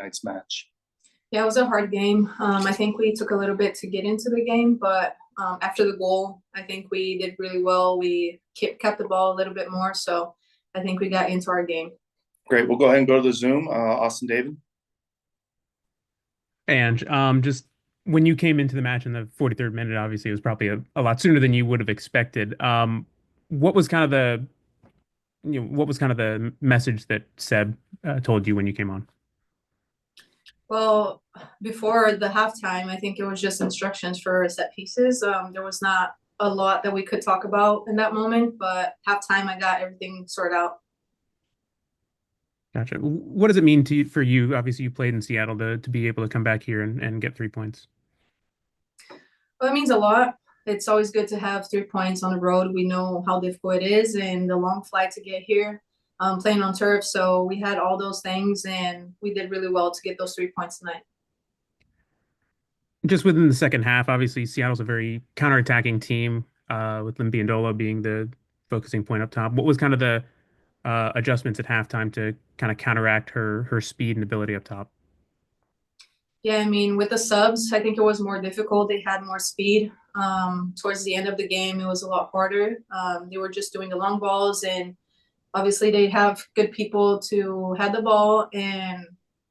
night's match? Yeah, it was a hard game. I think we took a little bit to get into the game, but after the goal, I think we did really well. We kept the ball a little bit more, so I think we got into our game. Great. We'll go ahead and go to the Zoom. Austin David. And just when you came into the match in the 43rd minute, obviously it was probably a lot sooner than you would have expected. What was kind of the message that Seb told you when you came on? Well, before the halftime, I think it was just instructions for set pieces. There was not a lot that we could talk about in that moment, but halftime, I got everything sorted out. Gotcha. What does it mean for you? Obviously, you played in Seattle to be able to come back here and get 3 points. Well, it means a lot. It's always good to have 3 points on the road. We know how difficult it is and the long flight to get here, playing on turf. So we had all those things, and we did really well to get those 3 points tonight. Just within the second half, obviously, Seattle's a very counterattacking team, with Limbiandola being the focusing point up top. What was kind of the adjustments at halftime to kind of counteract her speed and ability up top? Yeah, I mean, with the subs, I think it was more difficult. They had more speed. Towards the end of the game, it was a lot harder. They were just doing the long balls, and obviously they have good people to head the ball and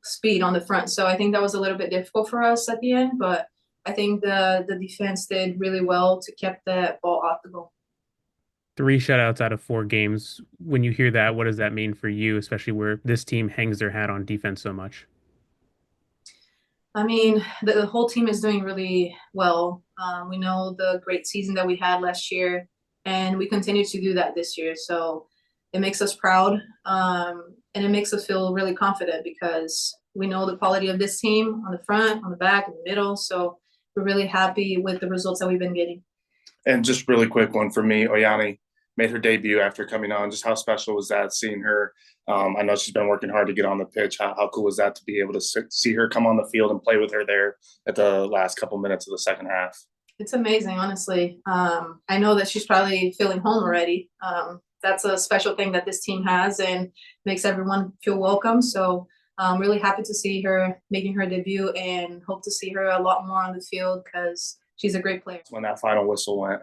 speed on the front. So I think that was a little bit difficult for us at the end, but I think the defense did really well to keep that ball off the goal. 3 shutouts out of 4 games. When you hear that, what does that mean for you, especially where this team hangs their hat on defense so much? I mean, the whole team is doing really well. We know the great season that we had last year, and we continue to do that this year. So it makes us proud, and it makes us feel really confident because we know the quality of this team on the front, on the back, in the middle. So we're really happy with the results that we've been getting. And just really quick one for me, Oyani made her debut after coming on. Just how special was that seeing her? I know she's been working hard to get on the pitch. How cool was that to be able to see her come on the field and play with her there at the last couple minutes of the second half? It's amazing, honestly. I know that she's probably feeling home already. That's a special thing that this team has and makes everyone feel welcome. So I'm really happy to see her making her debut and hope to see her a lot more on the field because she's a great player. When that final whistle went.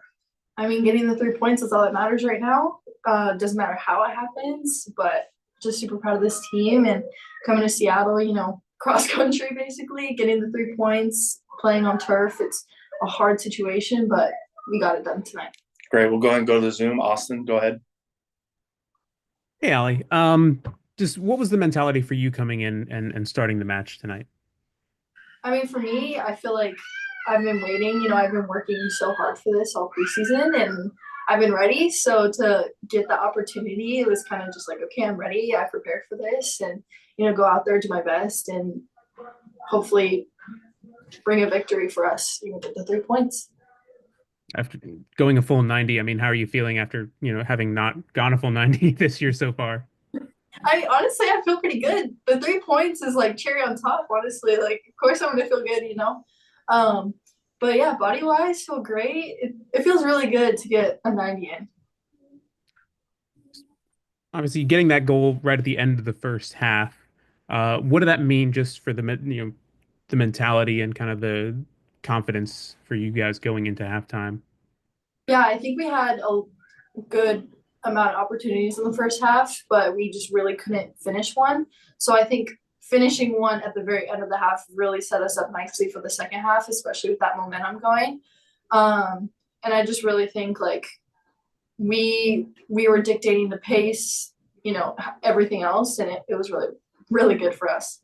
I mean, getting the 3 points is all that matters right now. Doesn't matter how it happens, but just super proud of this team and coming to Seattle, cross country basically, getting the 3 points, playing on turf. It's a hard situation, but we got it done tonight. Great. We'll go ahead and go to the Zoom. Austin, go ahead. Hey, Allie. Just what was the mentality for you coming in and starting the match tonight? I mean, for me, I feel like I've been waiting. I've been working so hard for this all preseason, and I've been ready. So to get the opportunity, it was kind of just like, okay, I'm ready. I prepared for this, and go out there, do my best, and hopefully bring a victory for us. Get the 3 points. After going a full 90, I mean, how are you feeling after having not gone a full 90 this year so far? I feel pretty good. The 3 points is like cherry on top, honestly. Like, of course I'm gonna feel good. But yeah, body wise, feel great. It feels really good to get a 90 in. Obviously, getting that goal right at the end of the first half, what did that mean just for the mentality and kind of the confidence for you guys going into halftime? Yeah, I think we had a good amount of opportunities in the first half, but we just really couldn't finish one. So I think finishing one at the very end of the half really set us up nicely for the second half, especially with that momentum going. And I just really think like we were dictating the pace, everything else, and it was really, really good for us.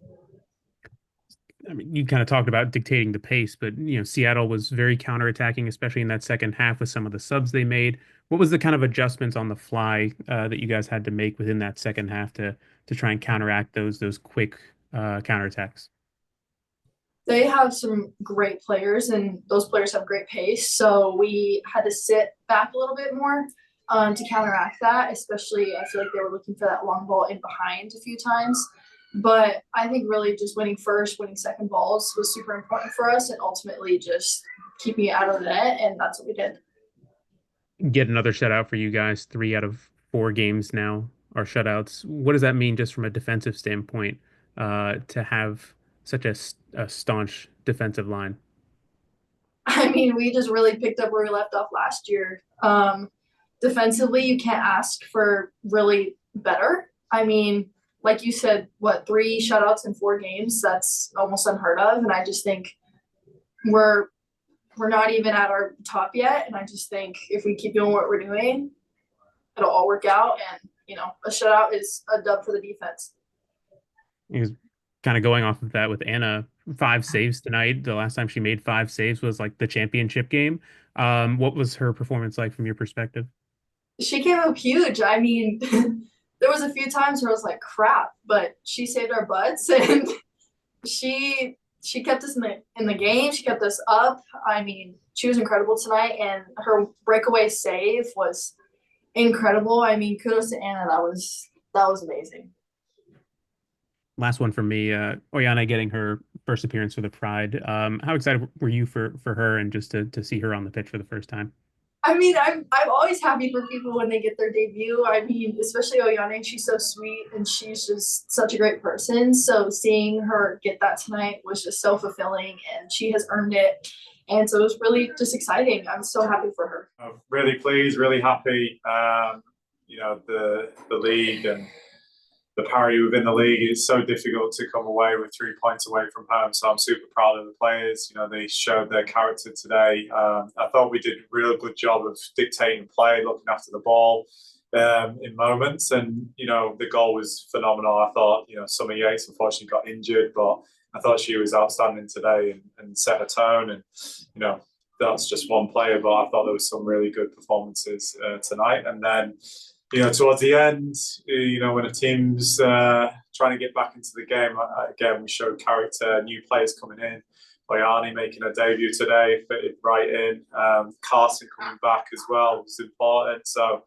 I mean, you kind of talked about dictating the pace, but Seattle was very counterattacking, especially in that second half with some of the subs they made. What was the kind of adjustments on the fly that you guys had to make within that second half to try and counteract those quick counterattacks? They have some great players, and those players have great pace. So we had to sit back a little bit more to counteract that. Especially, I feel like they were looking for that long ball in behind a few times. But I think really just winning first, winning second balls was super important for us, and ultimately just keeping it out of the net, and that's what we did. Get another shutout for you guys. 3 out of 4 games now are shutouts. What does that mean just from a defensive standpoint to have such a staunch defensive line? I mean, we just really picked up where we left off last year. Defensively, you can't ask for really better. I mean, like you said, what, 3 shutouts in 4 games? That's almost unheard of. And I just think we're not even at our top yet. And I just think if we keep doing what we're doing, it'll all work out. And, a shutout is a dub for the defense. Is kind of going off of that with Anna, 5 saves tonight. The last time she made 5 saves was like the championship game. What was her performance like from your perspective? She came up huge. I mean, there was a few times where I was like, crap, but she saved our butts and she kept us in the game. She kept us up. I mean, she was incredible tonight, and her breakaway save was incredible. I mean, kudos to Anna. That was amazing. Last one for me, Oyana getting her first appearance for the Pride. How excited were you for her and just to see her on the pitch for the first time? I mean, I'm always happy for people when they get their debut. I mean, especially Oyana, she's so sweet and she's just such a great person. So seeing her get that tonight was just so fulfilling, and she has earned it. And so it was really just exciting. I'm so happy for her. I'm really pleased, really happy. The league and the parity within the league, it's so difficult to come away with 3 points away from home. So I'm super proud of the players. They showed their character today. I thought we did a real good job of dictating play, looking after the ball in moments. And, the goal was phenomenal. I thought, Summer Yates unfortunately got injured, but I thought she was outstanding today and set a tone. And, that's just one player, but I thought there was some really good performances tonight. And then, towards the end, when a team's trying to get back into the game, again, we showed character, new players coming in. Oyani making her debut today, fitted right in. Carson coming back as well was important. So,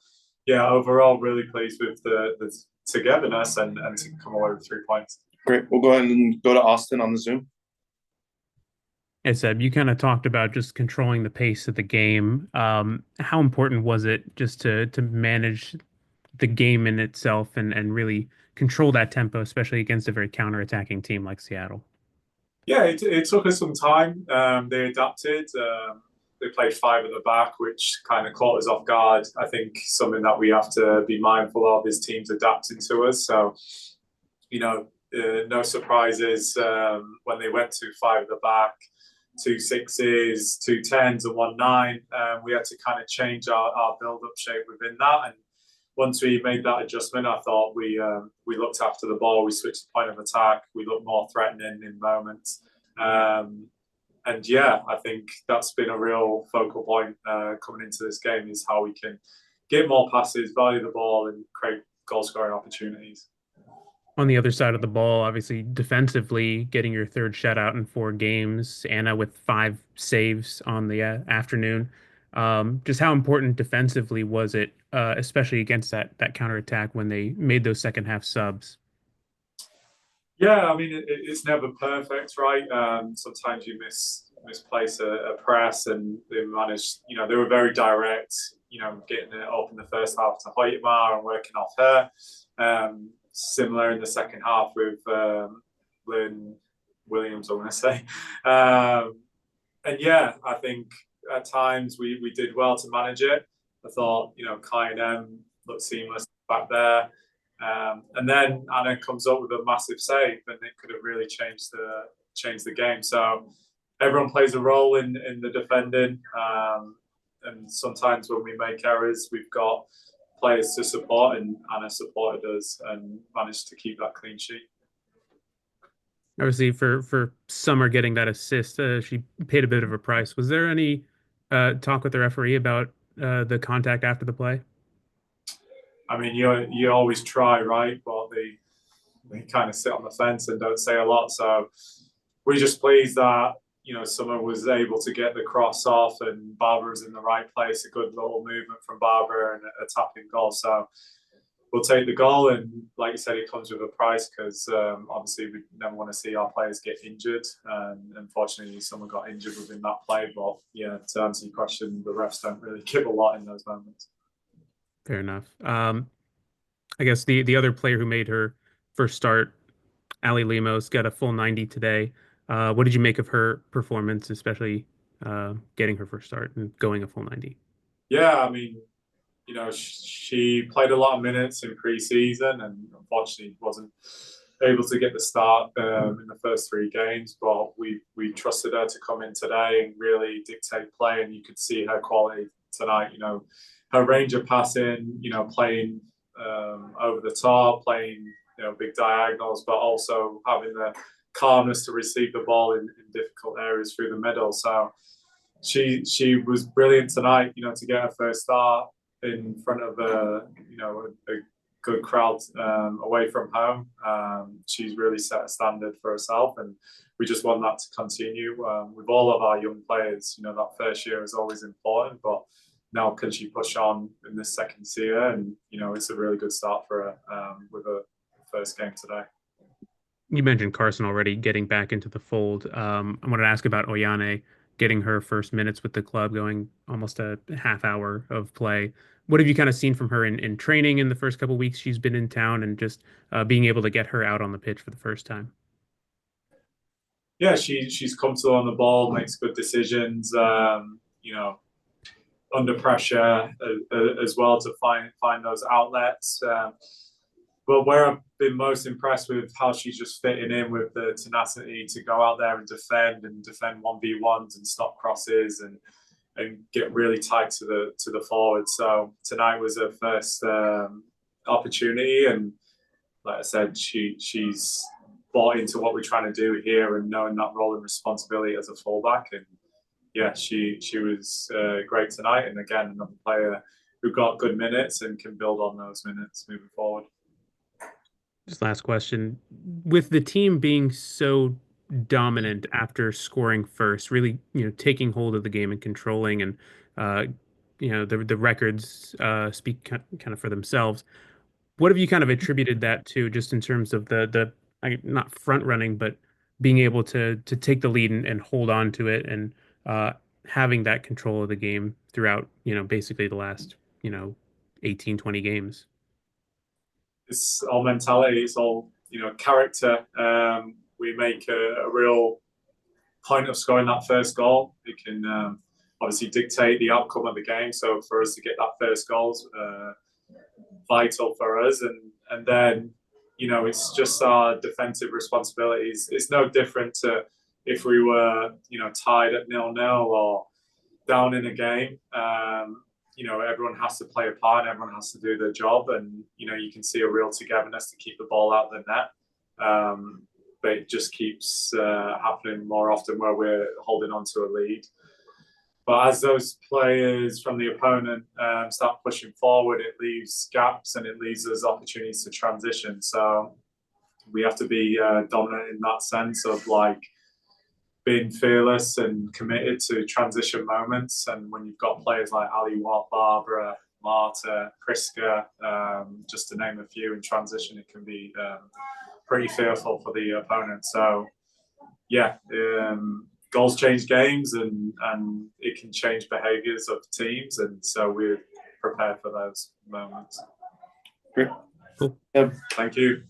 yeah, overall, really pleased with the togetherness and to come away with 3 points. Great. We'll go ahead and go to Austin on the Zoom. Hey, Seb, you kind of talked about just controlling the pace of the game. How important was it just to manage the game in itself and really control that tempo, especially against a very counterattacking team like Seattle? Yeah, it took us some time. They adapted. They played 5 at the back, which kind of caught us off guard. I think something that we have to be mindful of is teams adapting to us. So, no surprises when they went to 5 at the back, 2 6s, 2 10s, and 1 9. We had to kind of change our build-up shape within that. And once we made that adjustment, I thought we looked after the ball. We switched the point of attack. We looked more threatening in moments. And yeah, I think that's been a real focal point coming into this game, is how we can get more passes, value the ball, and create goal-scoring opportunities. On the other side of the ball, obviously defensively, getting your 3rd shutout in 4 games, Anna with 5 saves on the afternoon. Just how important defensively was it, especially against that counterattack when they made those second half subs? Yeah, I mean, it's never perfect, right? Sometimes you misplace a press, and they managed, they were very direct, getting it up in the first half to Hoytmar and working off her. Similar in the second half with Lynn Williams, I want to say. And yeah, I think at times we did well to manage it. I thought, Kai and M looked seamless back there. And then Anna comes up with a massive save, and it could have really changed the game. So everyone plays a role in the defending. And sometimes when we make errors, we've got players to support, and Anna supported us and managed to keep that clean sheet. Obviously, for Summer getting that assist, she paid a bit of a price. Was there any talk with the referee about the contact after the play? I mean, you always try, right? But they kind of sit on the fence and don't say a lot. So we're just pleased that Summer was able to get the cross off, and Barbara was in the right place. A good little movement from Barbara and a tapping goal. So we'll take the goal, and like you said, it comes with a price, because obviously we never want to see our players get injured, and unfortunately someone got injured within that play. But yeah, to answer your question, the refs don't really give a lot in those moments. Fair enough. I guess the other player who made her first start Ali Lemos got a full 90 today. What did you make of her performance, especially getting her first start and going a full 90? Yeah, I mean, you know, she played a lot of minutes in pre-season and unfortunately wasn't able to get the start in the first 3 games. But we trusted her to come in today and really dictate play, and you could see her quality tonight. You know, her range of passing, you know, playing over the top, playing, you know, big diagonals, but also having the calmness to receive the ball in difficult areas through the middle. So she was brilliant tonight, you know, to get her first start in front of a good crowd away from home. She's really set a standard for herself, and we just want that to continue with all of our young players. You know, that first year is always important, but now can she push on in this second year? And you know, it's a really good start for her with her first game today. You mentioned Carson already getting back into the fold. I wanted to ask about Oyane getting her first minutes with the club, going almost a half hour of play. What have you kind of seen from her in training in the first couple of weeks she's been in town, and just being able to get her out on the pitch for the first time? Yeah, she's comfortable on the ball, makes good decisions. You know, under pressure as well to find those outlets. But where I've been most impressed with how she's just fitting in with the tenacity to go out there and defend 1v1s and stop crosses and get really tight to the forward. So tonight was her first opportunity, and like I said, she's bought into what we're trying to do here and knowing that role and responsibility as a fullback. And yeah, she was great tonight, and again, another player who got good minutes and can build on those minutes moving forward. Just last question. With the team being so dominant after scoring first, really, taking hold of the game and controlling, and the records speak kind of for themselves. What have you kind of attributed that to, just in terms of the not front running, but being able to take the lead and hold on to it, and having that control of the game throughout, basically the last, 18, 20 games? It's all mentality. It's all, character. We make a real point of scoring that first goal. It can obviously dictate the outcome of the game. So for us to get that first goal is vital for us. And then, it's just our defensive responsibilities. It's no different to if we were, tied at 0-0 or down in a game. Everyone has to play a part, and everyone has to do their job, and you can see a real togetherness to keep the ball out of the net. But it just keeps happening more often where we're holding on to a lead. But as those players from the opponent start pushing forward, it leaves gaps and it leaves us opportunities to transition. So we have to be dominant in that sense of being fearless and committed to transition moments. And when you've got players like Ali Watt, Barbara, Marta, Priska, just to name a few in transition, it can be pretty fearful for the opponent. So yeah, goals change games, and it can change behaviors of teams. And so we're prepared for those moments. Great. Cool. Yep. Thank you.